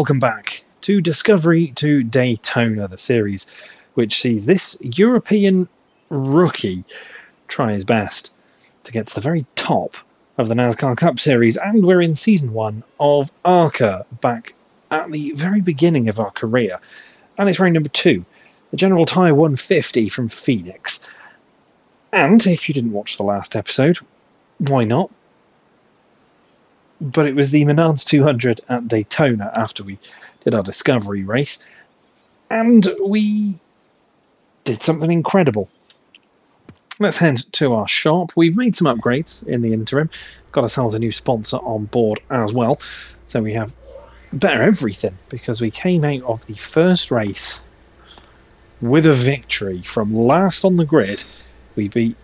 welcome back to Discovery to Daytona, the series which sees this European rookie try his best to get to the very top of the NASCAR Cup Series, and we're in Season 1 of ARCA, back at the very beginning of our career, and it's round number 2, the General Tyre 150 from Phoenix. And if you didn't watch the last episode, why not? But it was the Menards 200 at Daytona after we did our discovery race, and we did something incredible. Let's head to our shop. We've made some upgrades in the interim, got ourselves a new sponsor on board as well, so we have better everything, because we came out of the first race with a victory. From last on the grid, we beat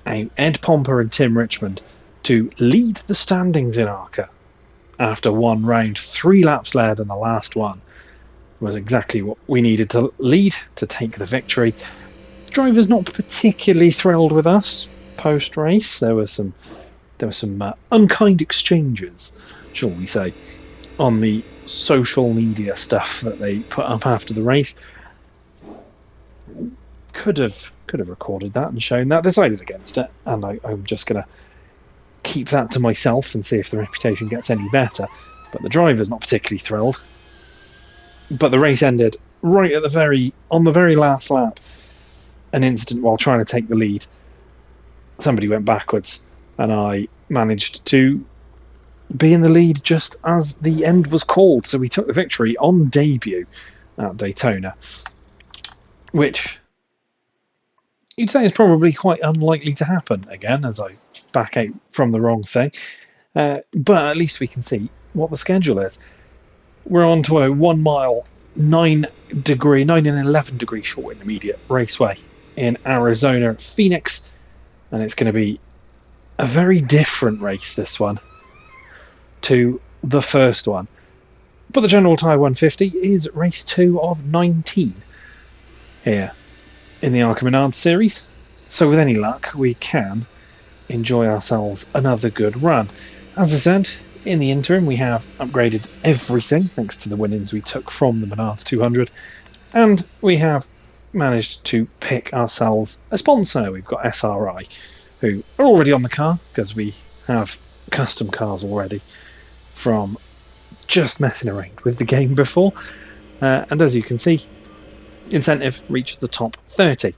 out Ed Pomper and Tim Richmond to lead the standings in ARCA after one round. 3 laps led, and the last one was exactly what we needed to lead to take the victory. Drivers not particularly thrilled with us post-race. There were some unkind exchanges, shall we say, on the social media stuff that they put up after the race. Could have recorded that and shown that. Decided against it, and I'm just gonna keep that to myself and see if the reputation gets any better. But the driver's not particularly thrilled. But the race ended right at on the very last lap. An incident while trying to take the lead. Somebody went backwards, and I managed to be in the lead just as the end was called. So we took the victory on debut at Daytona, which you'd say is probably quite unlikely to happen again, as I back out from the wrong thing. But at least we can see what the schedule is. We're on to a 1 mile, 9 and 11 degree short intermediate raceway in Arizona, Phoenix, and it's going to be a very different race, this one, to the first one. But the General Tyre 150 is race 2 of 19 here in the ARCA Menards series, so with any luck we can enjoy ourselves another good run. As I said, in the interim we have upgraded everything thanks to the winnings we took from the Menards 200, and we have managed to pick ourselves a sponsor. We've got SRI, who are already on the car because we have custom cars already from just messing around with the game before, and as you can see, incentive reached the top 30,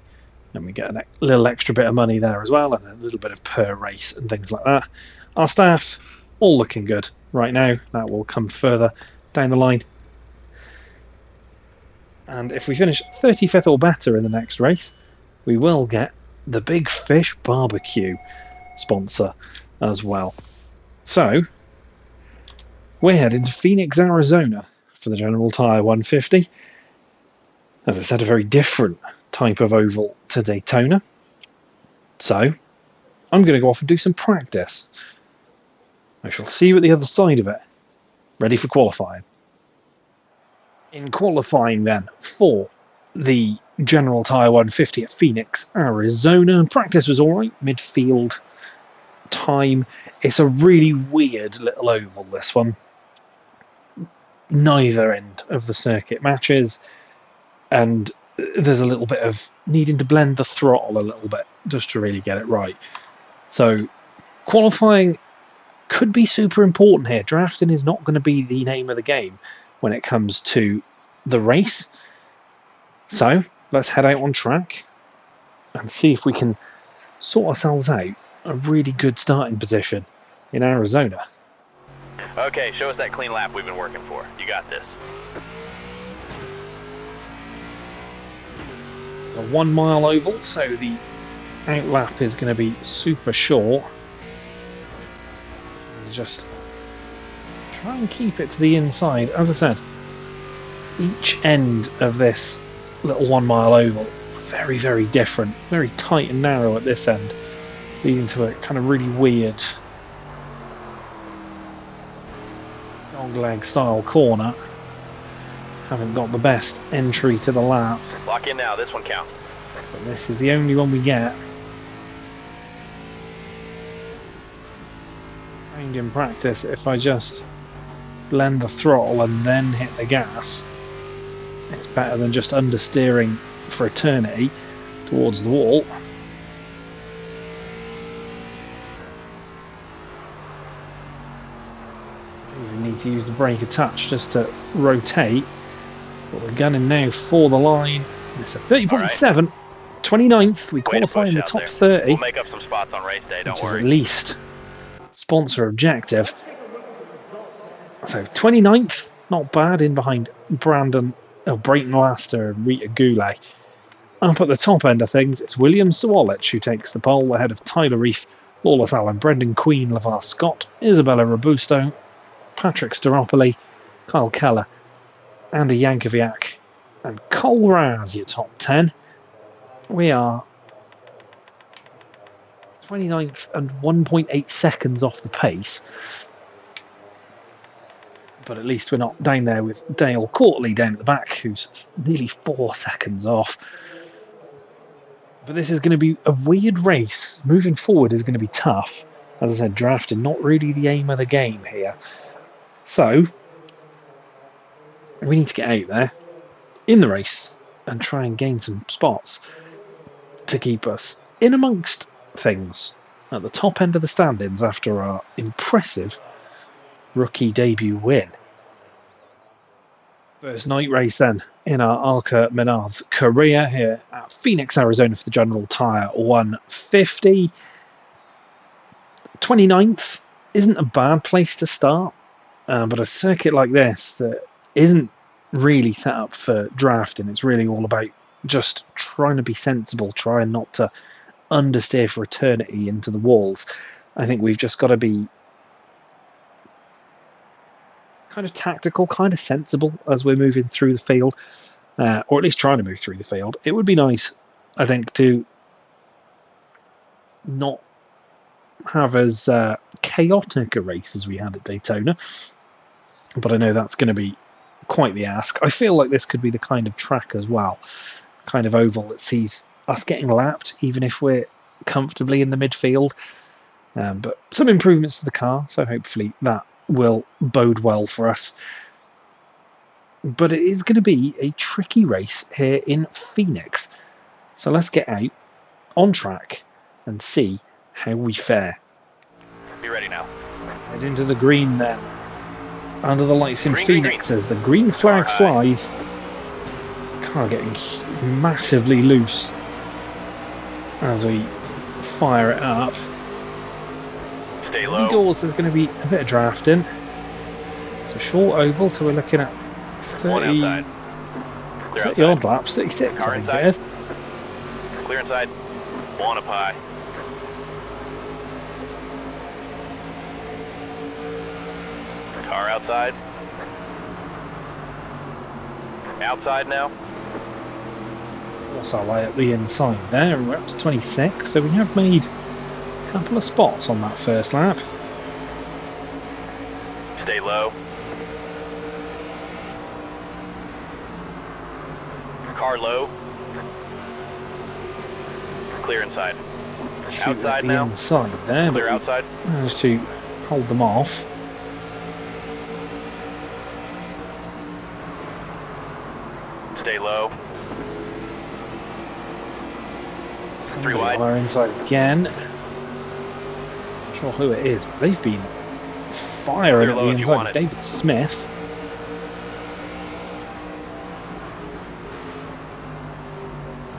and we get a little extra bit of money there as well, and a little bit of per race and things like that. Our staff all looking good right now. That will come further down the line, and if we finish 35th or better in the next race, we will get the Big Fish Barbecue sponsor as well. So we're heading to Phoenix, Arizona for the General Tyre 150. As I said, a very different type of oval to Daytona. So I'm going to go off and do some practice. I shall see you at the other side of it, ready for qualifying. In qualifying then for the General Tyre 150 at Phoenix, Arizona, practice was alright, midfield time. It's a really weird little oval, this one. Neither end of the circuit matches, and there's a little bit of needing to blend the throttle a little bit just to really get it right. So qualifying could be super important here. Drafting is not going to be the name of the game when it comes to the race. So let's head out on track and see if we can sort ourselves out a really good starting position in Arizona. Okay, show us that clean lap we've been working for. You got this. A 1 mile oval, so the out lap is going to be super short. Just try and keep it to the inside. As I said, each end of this little 1 mile oval is very, very different. Very tight and narrow at this end, leading to a kind of really weird dogleg style corner. Haven't got the best entry to the lap. Lock in now, this one counts. But this is the only one we get. In practice, if I just lend the throttle and then hit the gas, it's better than just understeering for eternity towards the wall. We need to use the brake attached just to rotate, but we're gunning now for the line. It's a 30.7, 29th. We qualify in the top 30. We'll make up some spots on race day, don't which worry. is at least sponsor objective. So 29th, not bad, in behind Brayton Laster and Rita Goulet. Up at the top end of things, it's William Sawalich who takes the pole ahead of Tyler Reef, Lawless Allen, Brendan Queen, LeVar Scott, Isabella Robusto, Patrick Staropoli, Kyle Keller, Andy Yankovic, and Cole Raz, your top 10. We are 29th and 1.8 seconds off the pace. But at least we're not down there with Dale Courtley down at the back, who's nearly 4 seconds off. But this is going to be a weird race. Moving forward is going to be tough. As I said, drafting not really the aim of the game here. So, we need to get out there in the race and try and gain some spots to keep us in amongst things at the top end of the standings after our impressive rookie debut win. First night race then in our ARCA Menards career here at Phoenix, Arizona for the General Tyre 150. 29th isn't a bad place to start, but a circuit like this that isn't really set up for drafting. It's really all about just trying to be sensible, trying not to understeer for eternity into the walls. I think we've just got to be kind of tactical, kind of sensible as we're moving through the field, or at least trying to move through the field. It would be nice, I think, to not have as chaotic a race as we had at Daytona, but I know that's going to be quite the ask. I feel like this could be the kind of track as well, kind of oval that sees us getting lapped, even if we're comfortably in the midfield. But some improvements to the car, so hopefully that will bode well for us. But it is going to be a tricky race here in Phoenix. So let's get out on track and see how we fare. Be ready now. Head into the green then. Under the lights in Green, Phoenix green. as the green flag Car flies. Car getting massively loose as we fire it up. Stay low. Indoors there's going to be a bit of drafting. It's a short oval, so we're looking at One 30, outside. Clear 30 outside. odd laps, 36 Car I think inside. it is. Clear inside. One up high. Car outside. Outside now. What's our way at the inside there? We're up to 26, so we have made a couple of spots on that first lap. Stay low. Car low. Clear inside. Shoot Outside at the now. inside there, Clear but outside. we managed to hold them off. Stay low. Three wide. We're inside again. Not sure who it is, but they've been firing Clear at the low if you want inside. it. David Smith.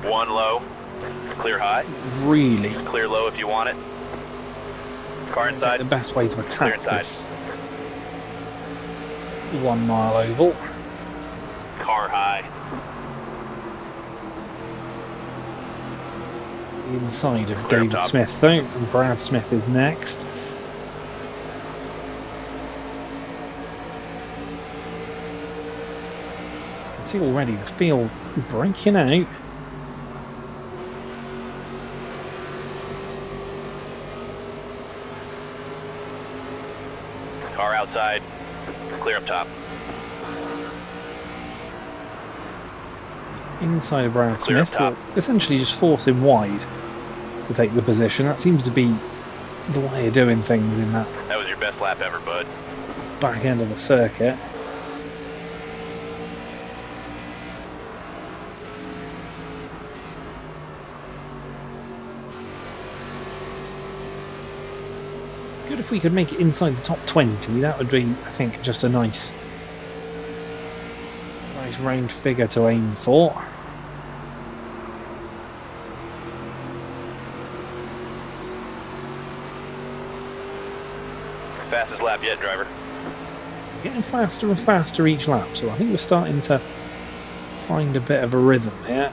One low. Clear high. Really Clear low if you want it. Car the inside. best way to Clear attack inside. this 1 mile oval. Car high. Inside of Clear up David top. Smith though, and Brad Smith is next. You can see already the field breaking out. Car outside. Clear up top. Inside of Brad Clear up Smith, top. will essentially just force him wide to take the position. That seems to be the way of doing things in that That was your best lap ever, bud. back end of the circuit. Good if we could make it inside the top 20. That would be, I think, just a nice round figure to aim for. Fastest lap yet, driver. Getting faster and faster each lap, so I think we're starting to find a bit of a rhythm here.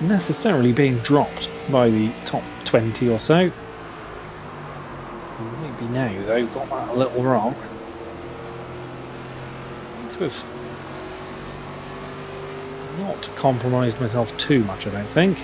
Necessarily being dropped by the top 20 or so. Maybe now though, got that a little wrong. Need to have not compromised myself too much, I don't think.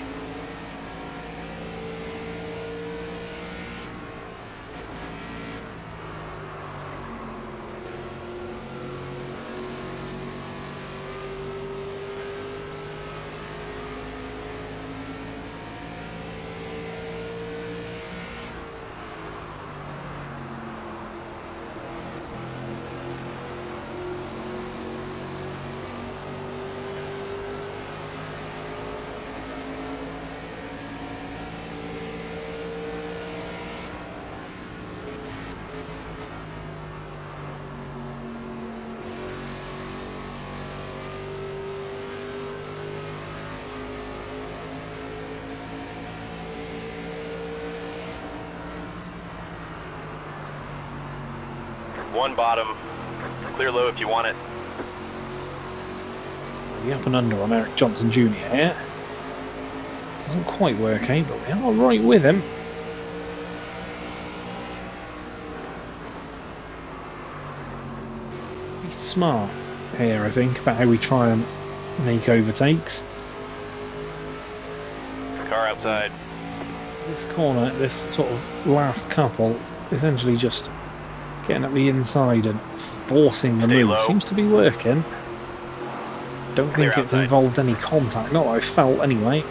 One bottom, clear low if you want it. The up and under on Eric Johnson Jr. here. Doesn't quite work, eh? But we are right with him. Be smart here, I think, about how we try and make overtakes. Car outside. This corner, this sort of last couple, essentially just getting at the inside and forcing the move seems to be working. Don't think it's involved any contact, not that I felt anyway.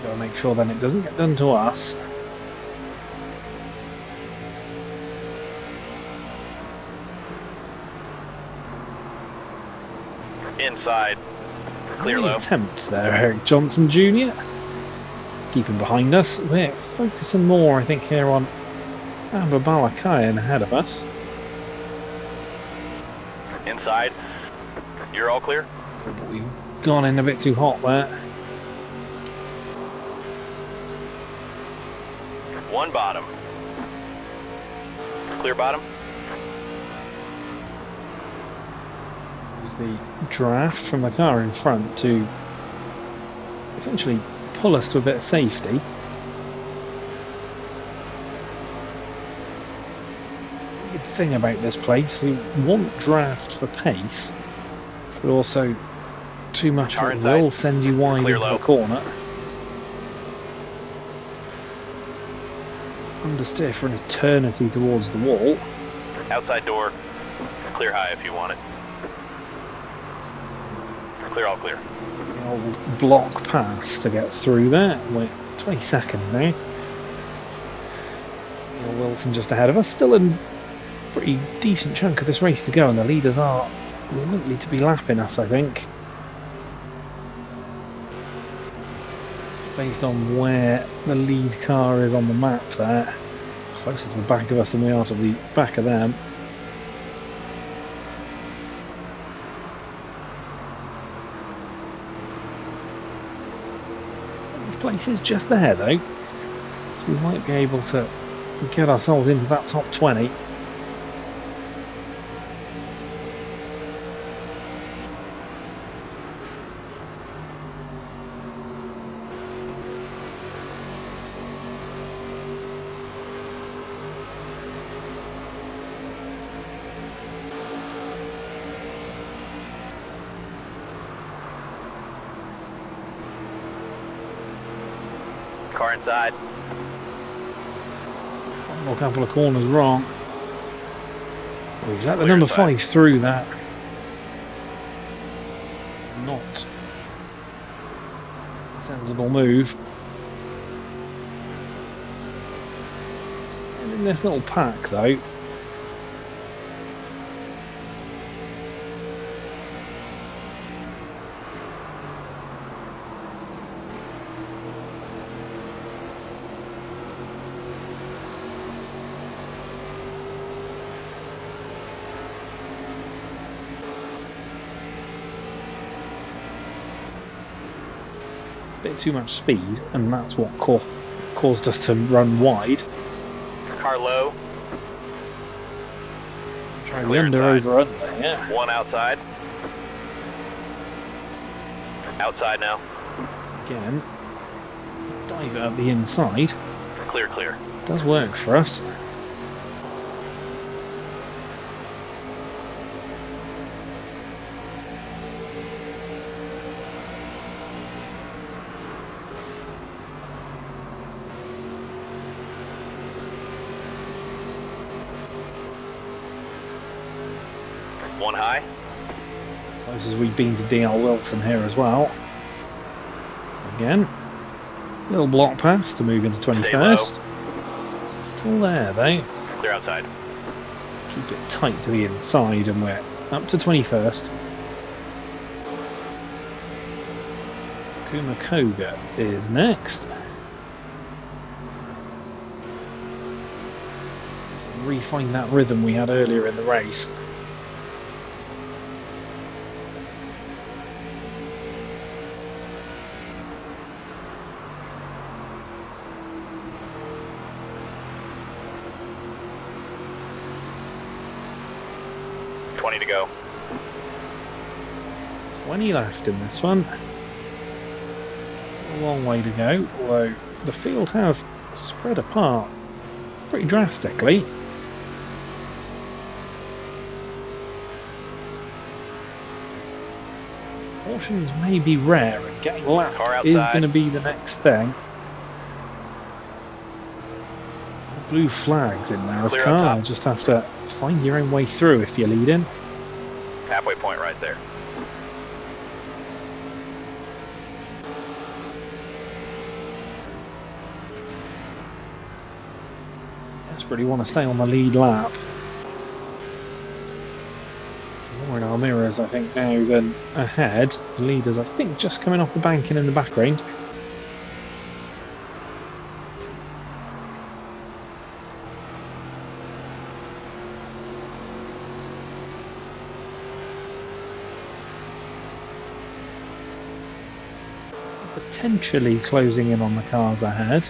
Gotta make sure then it doesn't get done to us. Inside. Clear low. Attempts there, Eric Johnson Jr. Keeping behind us. We're focusing more, I think, here on Amber Balakayan ahead of us. Inside. You're all clear? But we've gone in a bit too hot there. One bottom. Clear bottom. The draft from the car in front to essentially pull us to a bit of safety. The good thing about this place, you want draft for pace, but also too much of it will send you wide into the corner. Understeer for an eternity towards the wall. Outside door. Clear high if you want it. Clear, all clear. The old block pass to get through there. We're 22nd now. Neil Wilson just ahead of us. Still a pretty decent chunk of this race to go, and the leaders are likely to be lapping us, I think. Based on where the lead car is on the map there. Closer to the back of us than we are to the back of them. Places just there though, so we might be able to get ourselves into that top 20. Car inside. Final couple of corners wrong. We've let the Clear number inside. 5 through that. Not a sensible move. And in this little pack though, bit too much speed, and that's what caused us to run wide. Car low. Try the Clear under inside. over under, yeah. One outside. Outside now. Again, dive it up the inside. Clear, clear. Does work for us. One high. Close as we've been to DL Wilson here as well. Again, little block pass to move into 21st. Still there though. Clear outside. Keep it tight to the inside, and we're up to 21st. Kumakoga is next. Refine that rhythm we had earlier in the race. To go. 20 left in this one. A long way to go, although the field has spread apart pretty drastically. Cautions may be rare, and getting lapped is going to be the next thing. Blue flags in now as car. Just have to find your own way through if you're leading. Halfway point right there. Desperately want to stay on the lead lap. More in our mirrors, I think, now than ahead. The leaders, I think, just coming off the banking in the background. Potentially closing in on the cars ahead.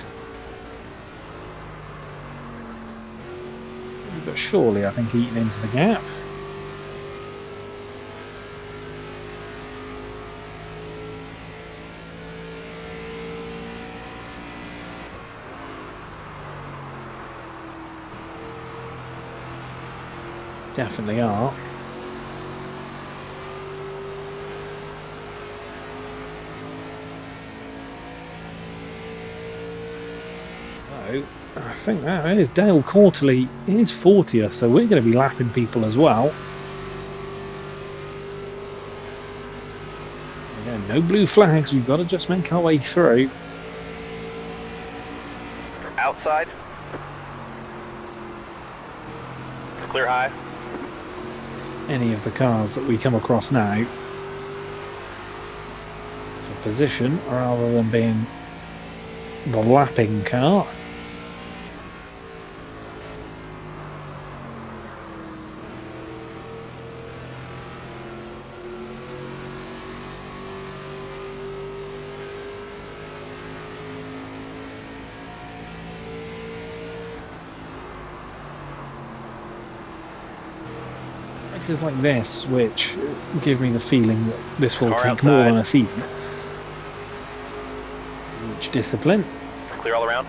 But surely, I think, eating into the gap. Definitely are. I think that is Dale Quarterly is 40th, so we're going to be lapping people as well. Again, no blue flags, we've got to just make our way through. Outside. Clear high. Any of the cars that we come across now for position rather than being the lapping car. Races like this, which give me the feeling that this will take more than a season. Each discipline. Clear all around.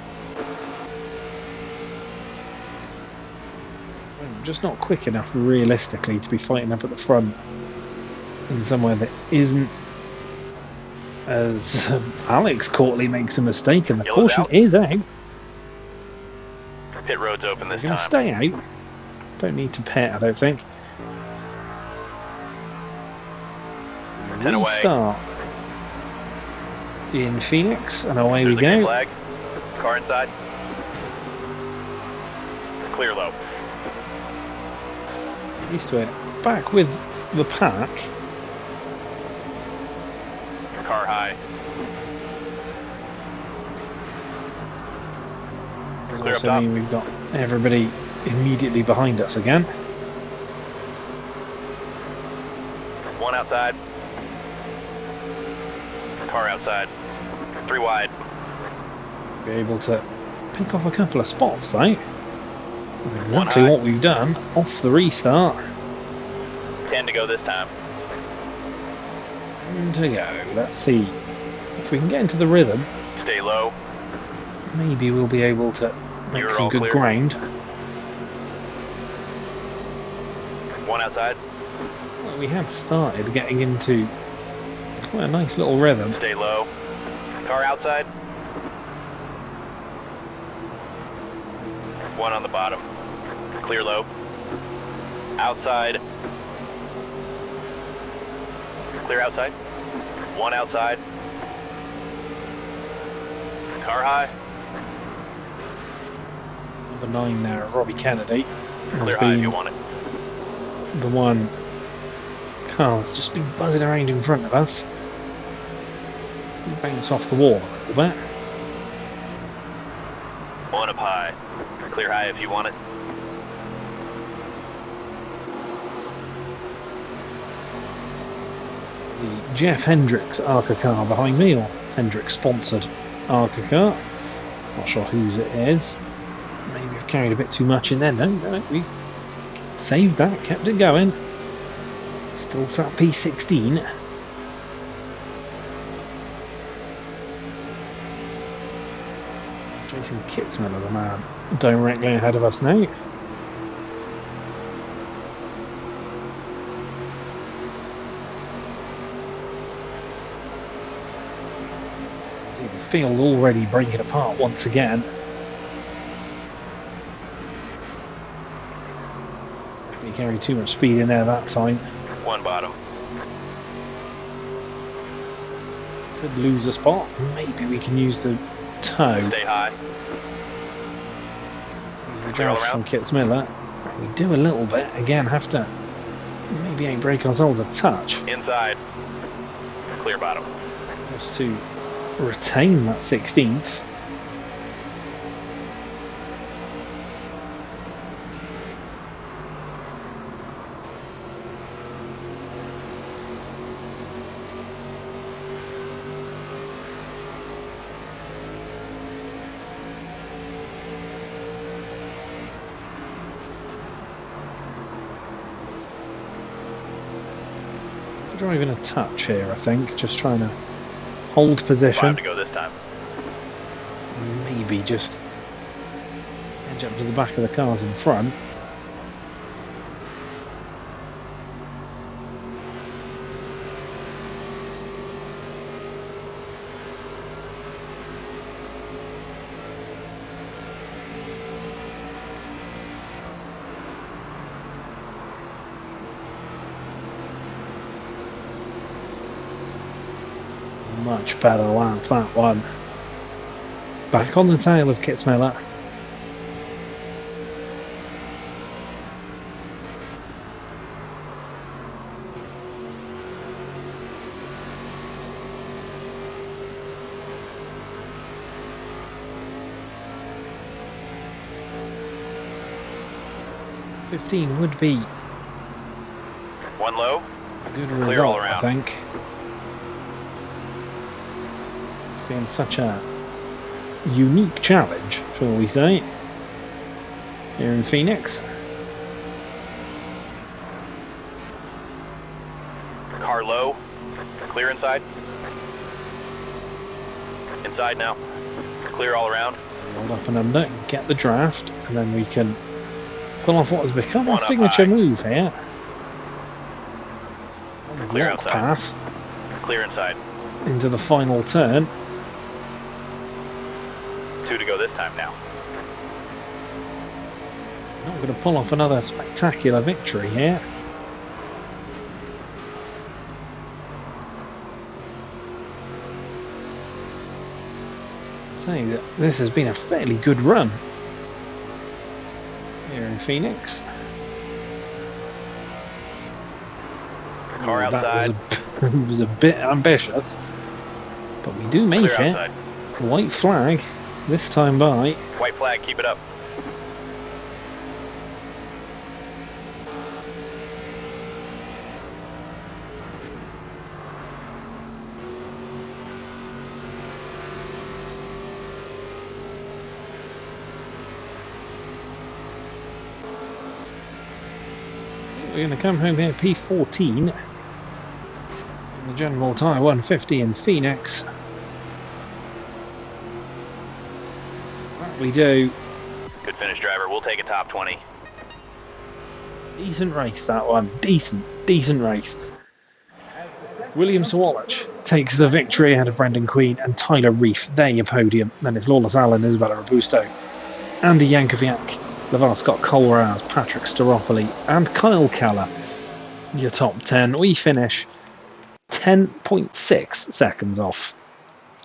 Just not quick enough, realistically, to be fighting up at the front in somewhere that isn't as Alex Courtley makes a mistake and the Yellow's caution out. is out. Pit road's open We're this going to time. stay out. Don't need to pit, I don't think. 10 away. Restart in Phoenix, and away There's we the green go. flag. Car inside. Clear low. Used to it. Back with the pack. Car high. Does Clear up also top. mean we've got everybody immediately behind us again. One outside. Car outside. 3 wide. Be able to pick off a couple of spots though. One Exactly high. what we've done off the restart. 10 to go this time. And to go. Let's see if we can get into the rhythm. Stay low. Maybe we'll be able to make You're some all good clear. ground. One outside. Well, we had started getting into quite a nice little rhythm. Stay low. Car outside. One on the bottom. Clear low. Outside. Clear outside. One outside. Car high. Number 9 there, Robbie Kennedy, has Clear high if been you want it. the one car that's just been buzzing around in front of us. Bounce off the wall a little bit. One up high. Clear high if you want it. The Jeff Hendricks ARCA car behind me, or Hendricks sponsored ARCA car. Not sure whose it is. Maybe we've carried a bit too much in there. No, we saved that, kept it going. Still sat P16. Jason Kitzmiller, the man directly ahead of us now. The field already breaking apart once again. We carry too much speed in there that time. One bottom. Could lose a spot. Maybe we can use the toe. Stay high. Use the Clear all draft from around. Kitzmiller. We do a little bit. Again, have to maybe ain't break ourselves a touch. Inside. Clear bottom. Just to retain that 16th. Driving a touch here, I think. Just trying to hold 5 position. to go this time. Maybe just edge up to the back of the cars in front. Much better lap, that one. Back on the tail of Kitzmiller. $15 would be One low. a good Clear all result, I around. think. It's been such a unique challenge, shall we say, here in Phoenix. Car low. Clear inside. Inside now. Clear all around. Hold up and under, get the draft, and then we can pull off what has become One our up signature high. move here. Clear Block outside. pass. Clear inside. into the final turn. 2 to go this time now. Not going to pull off another spectacular victory here. Saying that this has been a fairly good run here in Phoenix. Car outside. That was a bit ambitious, but we do make Clear it. outside. White flag this time by. White flag, keep it up. We're going to come home here P14 in the General Tyre 150 in Phoenix. That we do. Good finish, driver. We'll take a top 20. Decent race, that one. Decent race. William Sawallich takes the victory ahead of Brendan Queen and Tyler Reef. They're your podium. Then it's Lawless Allen, Isabella Robusto, Andy Yankovic, LeVar Scott, Cole Raz, Patrick Staropoli and Kyle Keller. Your top 10. We finish 10.6 seconds off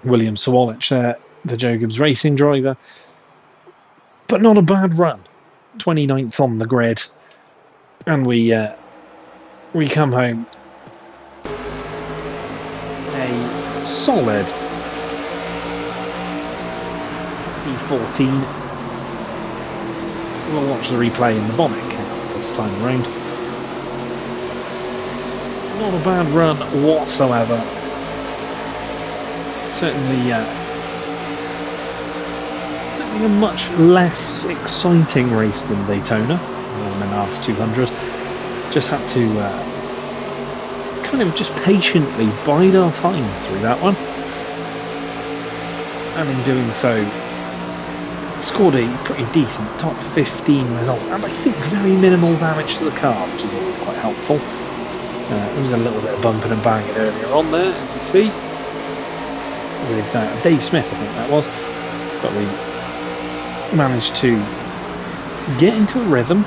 William Sawallich there, the Joe Gibbs Racing driver. But not a bad run. 29th on the grid. And we come home a solid P14. We'll watch the replay in the bonnet count this time around. Not a bad run whatsoever. Certainly a much less exciting race than Daytona. Menard's 200. Just had to kind of just patiently bide our time through that one. And in doing so, scored a pretty decent top 15 result, and I think very minimal damage to the car, which is always quite helpful. There was a little bit of bumping and banging earlier on there, as you see, with Dave Smith, I think that was. But we managed to get into a rhythm,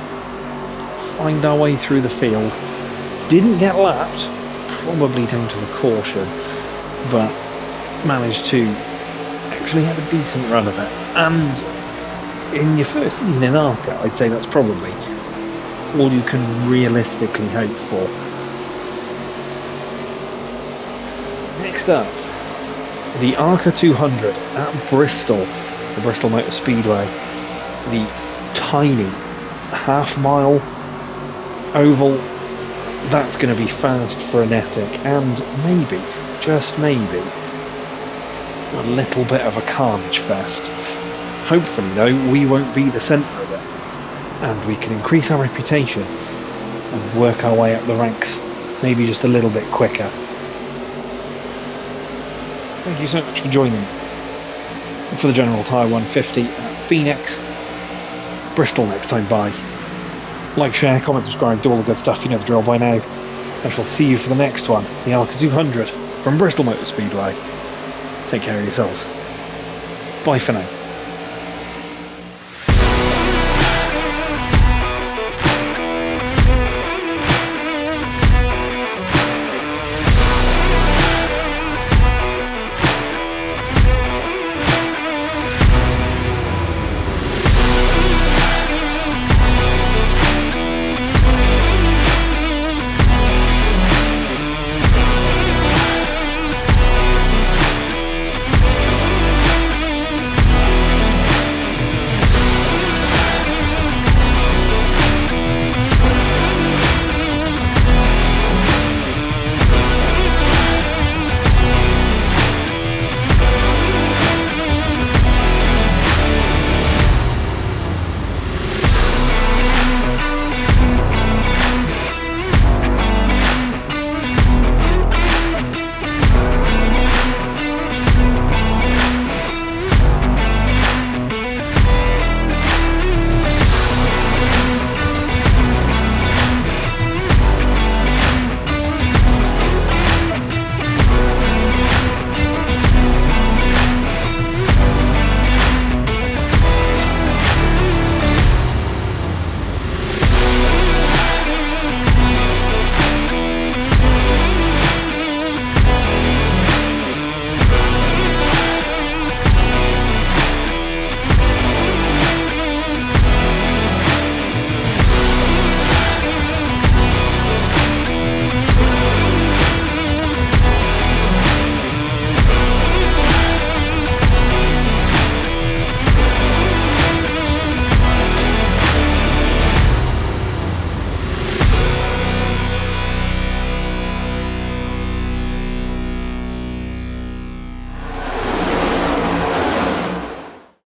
find our way through the field. Didn't get lapped, probably down to the caution, but managed to actually have a decent run of it. And in your first season in ARCA, I'd say that's probably all you can realistically hope for. Next up, the ARCA 200 at Bristol, the Bristol Motor Speedway. The tiny half-mile oval. That's going to be fast, frenetic, and maybe, just maybe, a little bit of a carnage fest. Hopefully, though, we won't be the centre of it, and we can increase our reputation and work our way up the ranks, maybe just a little bit quicker. Thank you so much for joining me for the General Tyre 150 at Phoenix. Bristol next time by. Like, share, comment, subscribe, do all the good stuff, you know the drill by now. I shall see you for the next one, the ARCA 200 from Bristol Motor Speedway. Take care of yourselves. Bye for now.